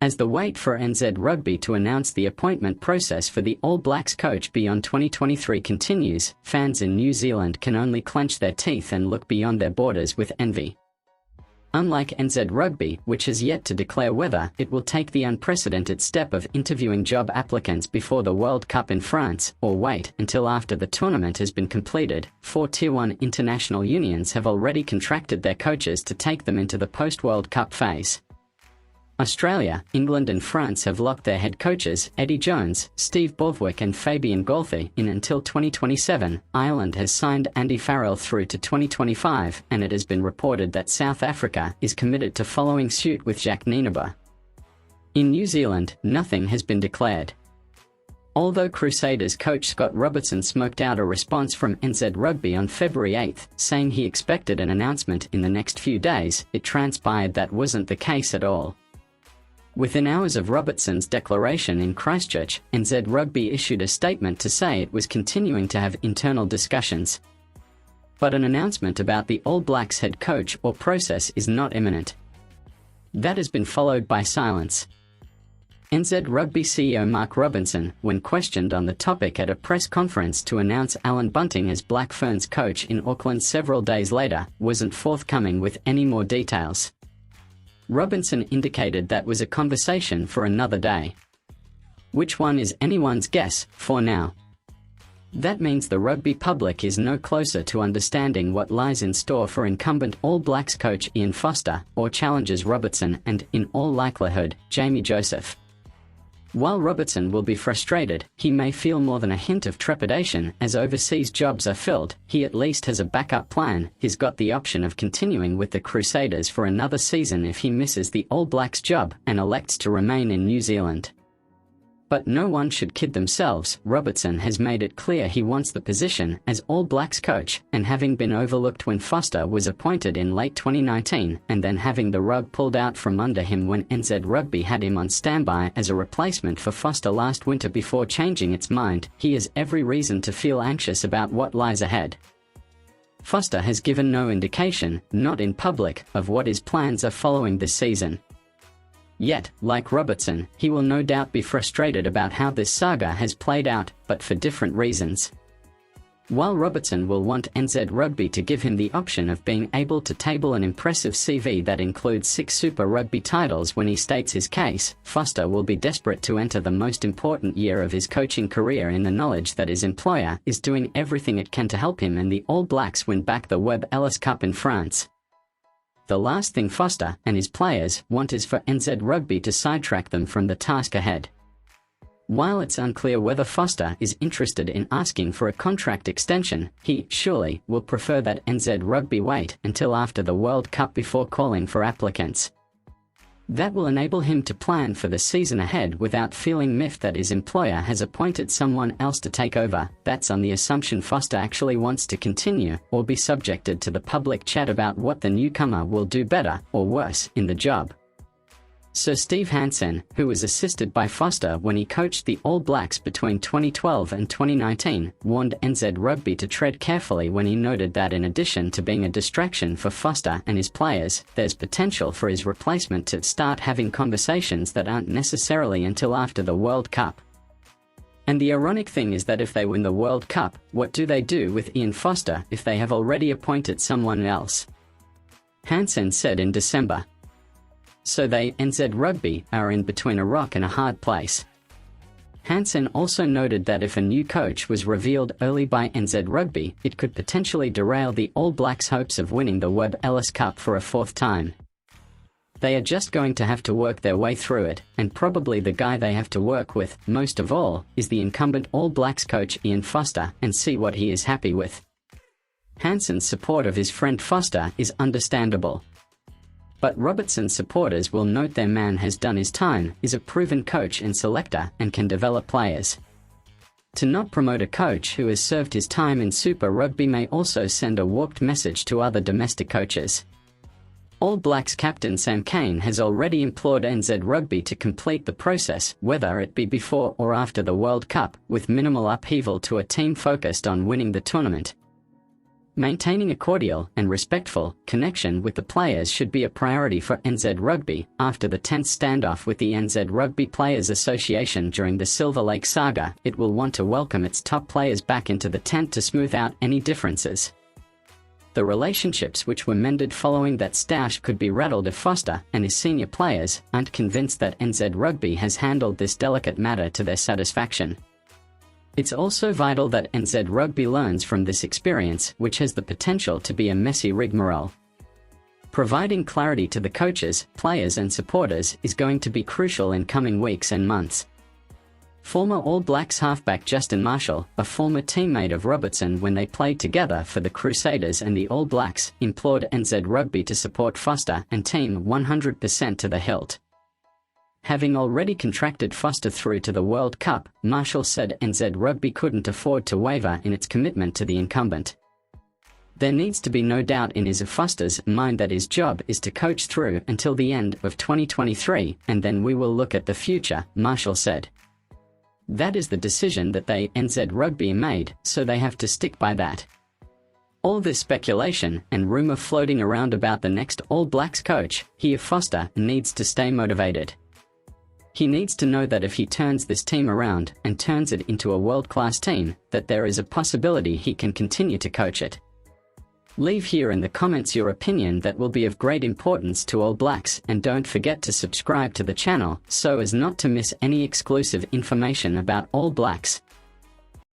As the wait for NZ Rugby to announce the appointment process for the All Blacks coach beyond 2023 continues, fans in New Zealand can only clench their teeth and look beyond their borders with envy. Unlike NZ Rugby, which has yet to declare whether it will take the unprecedented step of interviewing job applicants before the World Cup in France, or wait until after the tournament has been completed, 4 Tier 1 international unions have already contracted their coaches to take them into the post-World Cup phase. Australia, England and France have locked their head coaches, Eddie Jones, Steve Borthwick and Fabien Galthie, in until 2027. Ireland has signed Andy Farrell through to 2025, and it has been reported that South Africa is committed to following suit with Jacques Nienaber. In New Zealand, nothing has been declared. Although Crusaders coach Scott Robertson smoked out a response from NZ Rugby on February 8, saying he expected an announcement in the next few days, it transpired that wasn't the case at all. Within hours of Robertson's declaration in Christchurch, NZ Rugby issued a statement to say it was continuing to have internal discussions. But an announcement about the All Blacks head coach or process is not imminent. That has been followed by silence. NZ Rugby CEO Mark Robinson, when questioned on the topic at a press conference to announce Alan Bunting as Black Ferns coach in Auckland several days later, wasn't forthcoming with any more details. Robinson indicated that was a conversation for another day. Which one is anyone's guess, for now. That means the rugby public is no closer to understanding what lies in store for incumbent All Blacks coach Ian Foster, or challengers Robertson and, in all likelihood, Jamie Joseph. While Robertson will be frustrated, he may feel more than a hint of trepidation as overseas jobs are filled. He at least has a backup plan. He's got the option of continuing with the Crusaders for another season if he misses the All Blacks job and elects to remain in New Zealand. But no one should kid themselves. Robertson has made it clear he wants the position as All Blacks coach, and having been overlooked when Foster was appointed in late 2019, and then having the rug pulled out from under him when NZ Rugby had him on standby as a replacement for Foster last winter before changing its mind, he has every reason to feel anxious about what lies ahead. Foster has given no indication, not in public, of what his plans are following this season. Yet, like Robertson, he will no doubt be frustrated about how this saga has played out, but for different reasons. While Robertson will want NZ Rugby to give him the option of being able to table an impressive CV that includes 6 Super Rugby titles when he states his case, Foster will be desperate to enter the most important year of his coaching career in the knowledge that his employer is doing everything it can to help him and the All Blacks win back the Webb Ellis Cup in France. The last thing Foster and his players want is for NZ Rugby to sidetrack them from the task ahead. While it's unclear whether Foster is interested in asking for a contract extension, he, surely, will prefer that NZ Rugby wait until after the World Cup before calling for applicants. That will enable him to plan for the season ahead without feeling miffed that his employer has appointed someone else to take over. That's on the assumption Foster actually wants to continue, or be subjected to the public chat about what the newcomer will do better, or worse, in the job. Sir Steve Hansen, who was assisted by Foster when he coached the All Blacks between 2012 and 2019, warned NZ Rugby to tread carefully when he noted that in addition to being a distraction for Foster and his players, there's potential for his replacement to start having conversations that aren't necessarily until after the World Cup. And the ironic thing is that if they win the World Cup, what do they do with Ian Foster if they have already appointed someone else? Hansen said in December. So they, NZ Rugby, are in between a rock and a hard place. Hansen also noted that if a new coach was revealed early by NZ Rugby, it could potentially derail the All Blacks' hopes of winning the Webb Ellis Cup for a 4th time. They are just going to have to work their way through it, and probably the guy they have to work with, most of all, is the incumbent All Blacks coach Ian Foster, and see what he is happy with. Hansen's support of his friend Foster is understandable. But Robertson's supporters will note their man has done his time, is a proven coach and selector, and can develop players. To not promote a coach who has served his time in Super Rugby may also send a warped message to other domestic coaches. All Blacks captain Sam Cane has already implored NZ Rugby to complete the process, whether it be before or after the World Cup, with minimal upheaval to a team focused on winning the tournament. Maintaining a cordial and respectful connection with the players should be a priority for NZ Rugby after the tense standoff with the NZ Rugby Players Association during the Silver Lake saga. It will want to welcome its top players back into the tent to smooth out any differences. The relationships which were mended following that stoush could be rattled if Foster and his senior players aren't convinced that NZ Rugby has handled this delicate matter to their satisfaction. It's also vital that NZ Rugby learns from this experience, which has the potential to be a messy rigmarole. Providing clarity to the coaches, players and supporters is going to be crucial in coming weeks and months. Former All Blacks halfback Justin Marshall, a former teammate of Robertson when they played together for the Crusaders and the All Blacks, implored NZ Rugby to support Foster and team 100% to the hilt. Having already contracted Foster through to the World Cup, Marshall said NZ Rugby couldn't afford to waver in its commitment to the incumbent. There needs to be no doubt in his Foster's mind that his job is to coach through until the end of 2023, and then we will look at the future, Marshall said. That is the decision that they, NZ Rugby, made, so they have to stick by that. All this speculation and rumour floating around about the next All Blacks coach, Foster, needs to stay motivated. He needs to know that if he turns this team around and turns it into a world-class team, that there is a possibility he can continue to coach it. Leave here in the comments your opinion. That will be of great importance to All Blacks, and don't forget to subscribe to the channel so as not to miss any exclusive information about All Blacks.